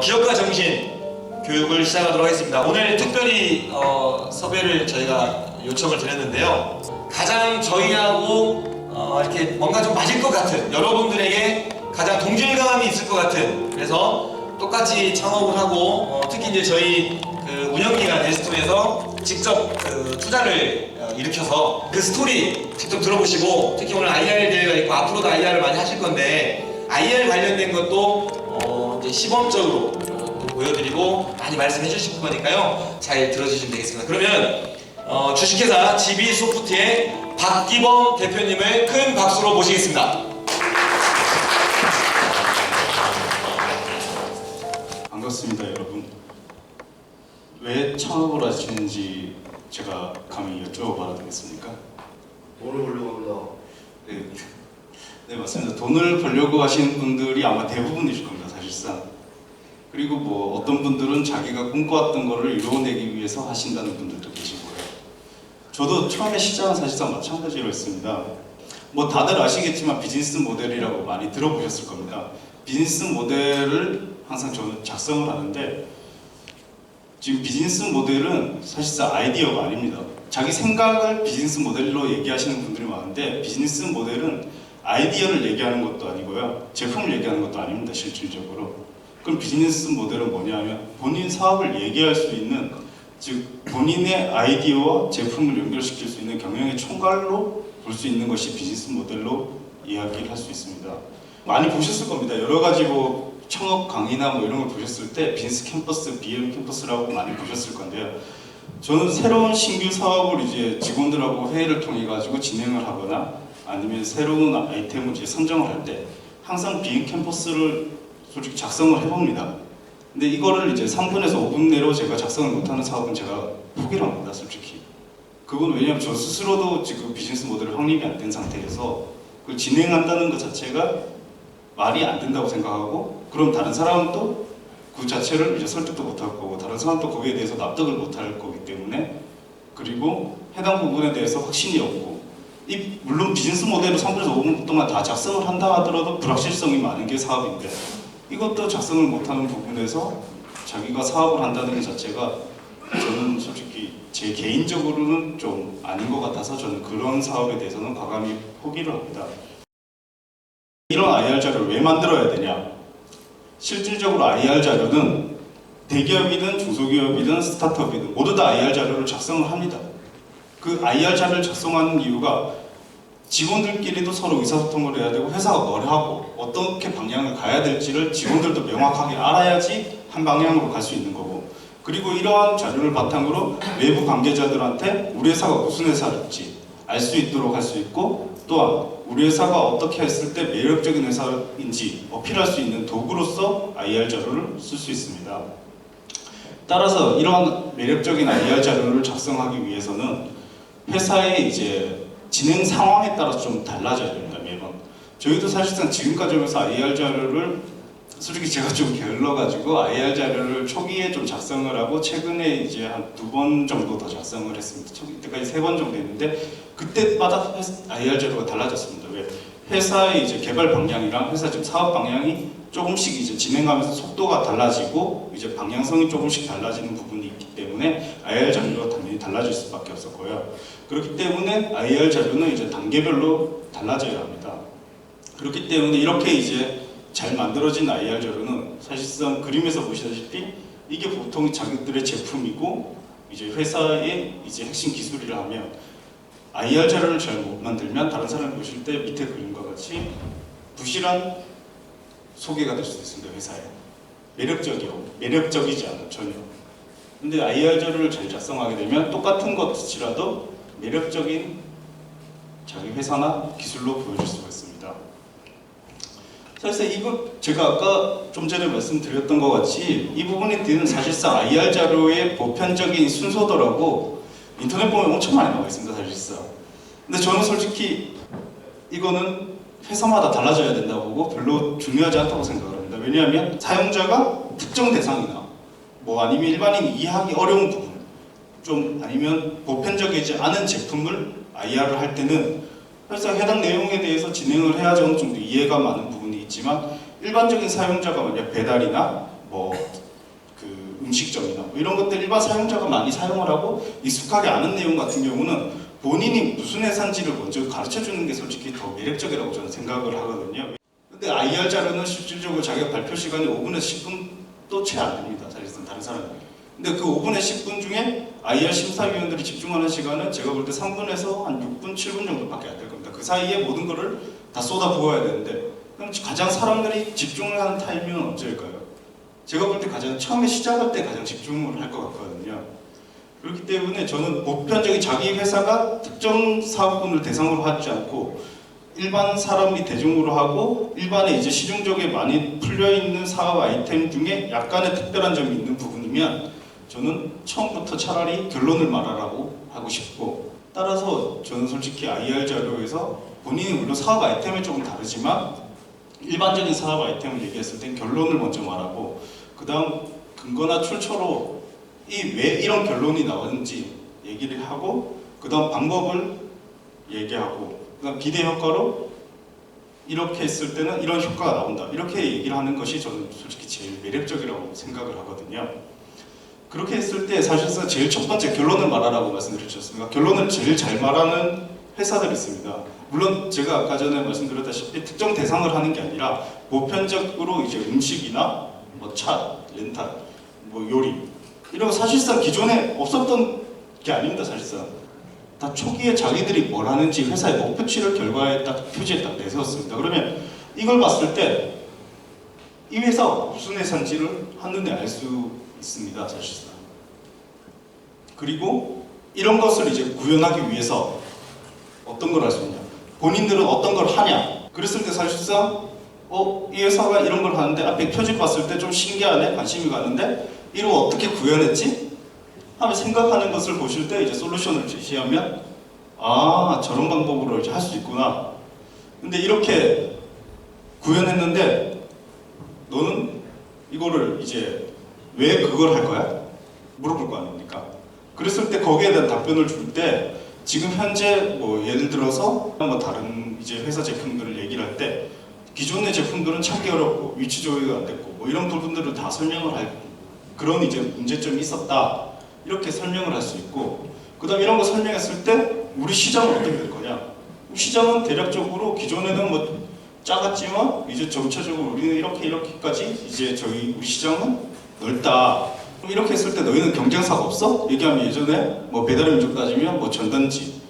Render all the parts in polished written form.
기업가 정신 교육을 시작하도록 하겠습니다. 오늘 특별히 섭외를 저희가 요청을 드렸는데요. 가장 저희하고 이렇게 뭔가 좀 맞을 것 같은, 여러분들에게 가장 동질감이 있을 것 같은, 그래서 똑같이 창업을 하고 특히 이제 저희 그 운영기관 에스토에서 직접 투자를 일으켜서 그 스토리 직접 들어보시고, 특히 오늘 IR 대회가 있고 앞으로도 IR을 많이 하실 건데 IR 관련된 것도 이제 시범적으로 또 보여드리고 많이 말씀해 주실 거니까요. 잘 들어주시면 되겠습니다. 그러면 주식회사 GB소프트의 박기범 대표님을 큰 박수로 모시겠습니다. 반갑습니다, 여러분. 왜 창업을 하시는지 제가 감히 여쭤봐도 되겠습니까? 돈을 벌려고 합니다. 네, 맞습니다. 돈을 벌려고 하시는 분들이 아마 대부분이실 겁니다, 사실상. 그리고 뭐 어떤 분들은 자기가 꿈꿔왔던 거를 이루어내기 위해서 하신다는 분들도 계시고요. 저도 처음에 시작은 사실상 마찬가지로 했습니다. 뭐 다들 아시겠지만 비즈니스 모델이라고 많이 들어보셨을 겁니다. 비즈니스 모델을 항상 저는 작성을 하는데, 지금 비즈니스 모델은 사실상 아이디어가 아닙니다. 자기 생각을 비즈니스 모델로 얘기하시는 분들이 많은데, 비즈니스 모델은 아이디어를 얘기하는 것도 아니고요, 제품을 얘기하는 것도 아닙니다, 실질적으로. 그럼 비즈니스 모델은 뭐냐면 본인 사업을 얘기할 수 있는, 즉 본인의 아이디어와 제품을 연결시킬 수 있는 경영의 총괄로 볼 수 있는 것이 비즈니스 모델로 이야기를 할 수 있습니다. 많이 보셨을 겁니다. 여러 가지 뭐 창업 강의나 뭐 이런 걸 보셨을 때 비즈니스 캠퍼스, BM 캠퍼스라고 많이 보셨을 건데요. 저는 새로운 신규 사업을 이제 직원들하고 회의를 통해 가지고 진행을 하거나 아니면 새로운 아이템을 이제 선정을 할 때 항상 BM 캠퍼스를 솔직히 작성을 해봅니다. 근데 이거를 이제 3분에서 5분 내로 제가 작성을 못하는 사업은 제가 포기를 합니다, 솔직히. 그건 왜냐하면 저 스스로도 지금 비즈니스 모델이 확립이 안 된 상태에서 그걸 진행한다는 것 자체가 말이 안 된다고 생각하고, 그럼 다른 사람은 또 그 자체를 이제 설득도 못할 거고, 다른 사람도 거기에 대해서 납득을 못할 거기 때문에, 그리고 해당 부분에 대해서 확신이 없고, 물론 비즈니스 모델을 3분에서 5분 동안 다 작성을 한다 하더라도 불확실성이 많은 게 사업인데, 이것도 작성을 못하는 부분에서 자기가 사업을 한다는 것 자체가 저는 솔직히 제 개인적으로는 좀 아닌 것 같아서 저는 그런 사업에 대해서는 과감히 포기를 합니다. 이런 IR 자료를 왜 만들어야 되냐? 실질적으로 IR 자료는 대기업이든 중소기업이든 스타트업이든 모두 다 IR 자료를 작성을 합니다. 그 IR 자료를 작성하는 이유가 직원들끼리도 서로 의사소통을 해야 되고, 회사가 뭘 하고 어떻게 방향을 가야 될지를 직원들도 명확하게 알아야지 한 방향으로 갈 수 있는 거고, 그리고 이러한 자료를 바탕으로 외부 관계자들한테 우리 회사가 무슨 회사일지 알 수 있도록 할 수 있고, 또한 우리 회사가 어떻게 했을 때 매력적인 회사인지 어필할 수 있는 도구로서 IR 자료를 쓸 수 있습니다. 따라서 이러한 매력적인 IR 자료를 작성하기 위해서는 회사의 이제 진행 상황에 따라서 좀 달라져야 됩니다, 매번. 저희도 사실상 지금까지 오면서 IR 자료를 솔직히 제가 좀 게을러가지고 IR 자료를 초기에 좀 작성을 하고, 최근에 이제 한 2번 정도 더 작성을 했습니다. 이때까지 3번 정도 했는데, 그때마다 IR 자료가 달라졌습니다. 왜? 회사의 이제 개발 방향이랑 회사 지금 사업 방향이 조금씩 이제 진행하면서 속도가 달라지고 이제 방향성이 조금씩 달라지는 부분이 있기 때문에 IR 자료가 당연히 달라질 수밖에 없었고요. 그렇기 때문에 IR 자료는 이제 단계별로 달라져야 합니다. 그렇기 때문에 이렇게 이제 잘 만들어진 IR 자료는 사실상 그림에서 보시다시피 이게 보통 자기들의 제품이고, 이제 회사의 이제 핵심 기술이라 하면 IR 자료를 잘 못 만들면 다른 사람이 보실 때 밑에 그림과 같이 부실한 소개가 될 수도 있습니다, 회사에. 매력적이지 않은, 전혀. 근데 IR 자료를 잘 작성하게 되면 똑같은 것이라도 매력적인 자기 회사나 기술로 보여줄 수가 있습니다. 사실 이거 제가 아까 좀 전에 말씀드렸던 것 같이 이 부분에 대해서는 사실상 IR 자료의 보편적인 순서도라고 인터넷 보면 엄청 많이 나와 있습니다, 사실상. 근데 저는 솔직히 이거는 회사마다 달라져야 된다고 보고 별로 중요하지 않다고 생각을 합니다. 왜냐하면 사용자가 특정 대상이나 뭐 아니면 일반인이 이해하기 어려운 부분, 좀 아니면 보편적이지 않은 제품을 IR을 할 때는 사실상 해당 내용에 대해서 진행을 해야지 어느 정도 이해가 많은 부분이 있지만, 일반적인 사용자가 만약 배달이나 뭐 그 음식점이나 뭐 이런 것들 일반 사용자가 많이 사용을 하고 익숙하게 아는 내용 같은 경우는 본인이 무슨 회사인지를 먼저 가르쳐 주는 게 솔직히 더 매력적이라고 저는 생각을 하거든요. 근데 IR 자료는 실질적으로 자기가 발표 시간이 5분에서 10분도 채 안 됩니다. 사실상 다른 사람이. 근데 그 5분에 10분 중에 IR 심사위원들이 집중하는 시간은 제가 볼 때 3분에서 한 6분, 7분 정도밖에 안 될 겁니다. 그 사이에 모든 거를 다 쏟아 부어야 되는데 그럼 가장 사람들이 집중을 하는 타이밍은 언제일까요? 제가 볼 때 가장 처음에 시작할 때 가장 집중을 할 것 같거든요. 그렇기 때문에 저는 보편적인 자기 회사가 특정 사업군을 대상으로 하지 않고 일반 사람이 대중으로 하고 일반에 이제 시중적에 많이 풀려있는 사업 아이템 중에 약간의 특별한 점이 있는 부분이면 저는 처음부터 차라리 결론을 말하라고 하고 싶고 따라서 저는 솔직히 IR 자료에서 본인이 물론 사업 아이템은 조금 다르지만 일반적인 사업 아이템을 얘기했을 땐 결론을 먼저 말하고 그 다음 근거나 출처로 왜 이런 결론이 나왔는지 얘기를 하고 그 다음 방법을 얘기하고 그 다음 비대 효과로 이렇게 했을 때는 이런 효과가 나온다 이렇게 얘기를 하는 것이 저는 솔직히 제일 매력적이라고 생각을 하거든요. 그렇게 했을 때 사실상 제일 첫 번째 결론을 말하라고 말씀드렸습니다. 결론을 제일 잘 말하는 회사들이 있습니다. 물론 제가 아까 전에 말씀드렸다시피 특정 대상을 하는 게 아니라 보편적으로 이제 음식이나 뭐 차, 렌탈, 뭐 요리 이런 거 사실상 기존에 없었던 게 아닙니다. 사실상 다 초기에 자기들이 뭘 하는지 회사의 목표치를 결과에 딱 표지에 딱 내세웠습니다. 그러면 이걸 봤을 때 이 회사가 무슨 회사인지를 한눈에 알 수 있습니다. 사실상. 그리고 이런 것을 이제 구현하기 위해서 어떤 걸 할 수 있냐? 본인들은 어떤 걸 하냐? 그랬을 때 사실상 이 회사가 이런 걸 하는데 앞에 표지 봤을 때 좀 신기하네, 관심이 가는데 이걸 어떻게 구현했지? 하면 생각하는 것을 보실 때 이제 솔루션을 제시하면 저런 방법으로 이제 할 수 있구나. 근데 이렇게 구현했는데 너는 이거를 이제 왜 그걸 할 거야? 물어볼 거 아닙니까? 그랬을 때 거기에 대한 답변을 줄 때 지금 현재 뭐 예를 들어서 뭐 다른 이제 회사 제품들을 얘기를 할 때 기존의 제품들은 찾기 어렵고 위치 조회가 안 됐고 뭐 이런 부분들을 다 설명을 할 그런 이제 문제점이 있었다 이렇게 설명을 할 수 있고 그 다음 이런 거 설명했을 때 우리 시장은 어떻게 될 거냐? 시장은 대략적으로 기존에는 뭐 작았지만 이제 점차적으로 우리는 이렇게까지 이제 우리 시장은 넓다. 그럼 이렇게 했을 때 너희는 경쟁사가 없어? 얘기하면 예전에 뭐 배달민족 따지면 뭐 전단지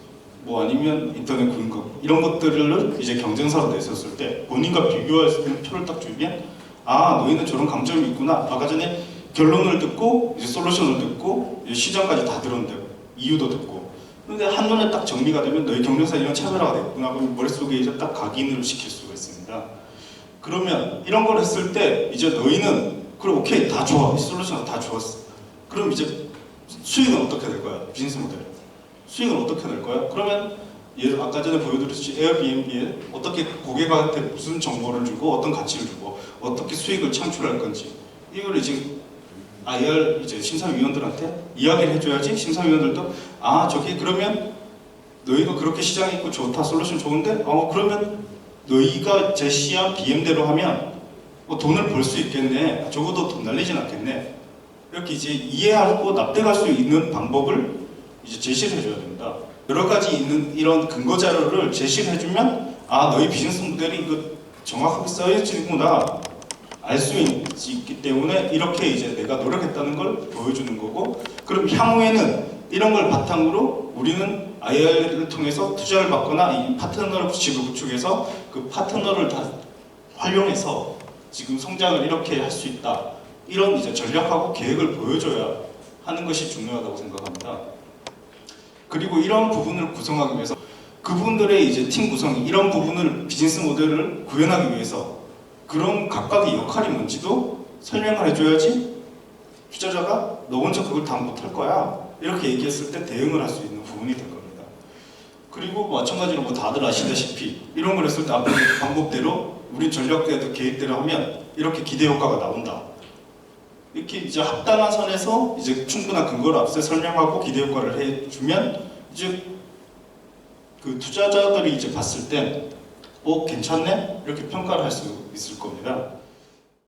뭐 아니면 인터넷 공급 이런 것들을 이제 경쟁사로 내세웠을 때 본인과 비교할 수 있는 표를 딱 주면 너희는 저런 강점이 있구나. 아까 전에 결론을 듣고 이제 솔루션을 듣고 이제 시장까지 다 들었는데 이유도 듣고 근데 한눈에 딱 정리가 되면 너희 경쟁사 이런 차별화가 됐구나. 그럼 머릿속에 이제 딱 각인을 시킬 수가 있습니다. 그러면 이런 걸 했을 때 이제 너희는 그래 오케이 다 좋아. 이 솔루션은 다 좋았어. 그럼 이제 수익은 어떻게 될 거야? 비즈니스 모델. 수익은 어떻게 될 거야? 그러면 아까 전에 보여드렸듯이 에어비앤비에 어떻게 고객한테 무슨 정보를 주고 어떤 가치를 주고 어떻게 수익을 창출할 건지 이걸 이제 IR 이제 심사위원들한테 이야기를 해줘야지 심사위원들도 저기 그러면 너희가 그렇게 시장이 있고 좋다 솔루션 좋은데 그러면 너희가 제시한 BM대로 하면 돈을 벌 수 있겠네 적어도 돈 날리진 않겠네 이렇게 이제 이해하고 납득할 수 있는 방법을 이제 제시를 해줘야 됩니다. 여러 가지 있는 이런 근거 자료를 제시를 해주면 너희 비즈니스 모델이 이거 정확하게 써있지구나 알 수 있기 때문에 이렇게 이제 내가 노력했다는 걸 보여주는 거고 그럼 향후에는 이런 걸 바탕으로 우리는 IR을 통해서 투자를 받거나 이 파트너를 구축해서 그 파트너를 다 활용해서 지금 성장을 이렇게 할 수 있다 이런 이제 전략하고 계획을 보여줘야 하는 것이 중요하다고 생각합니다. 그리고 이런 부분을 구성하기 위해서 그분들의 이제 팀 구성이 이런 부분을 비즈니스 모델을 구현하기 위해서 그런 각각의 역할이 뭔지도 설명을 해줘야지 투자자가 너 혼자 그걸 다 못할 거야 이렇게 얘기했을 때 대응을 할 수 있는 부분이 될 겁니다. 그리고 마찬가지로 뭐 다들 아시다시피 이런 걸 했을 때 앞에 방법대로 우리 전략대로 계획대로 하면 이렇게 기대 효과가 나온다. 이렇게 이제 합당한 선에서 이제 충분한 근거를 앞서 설명하고 기대 효과를 해주면 이제 그 투자자들이 이제 봤을 때 괜찮네? 이렇게 평가를 할 수 있을 겁니다.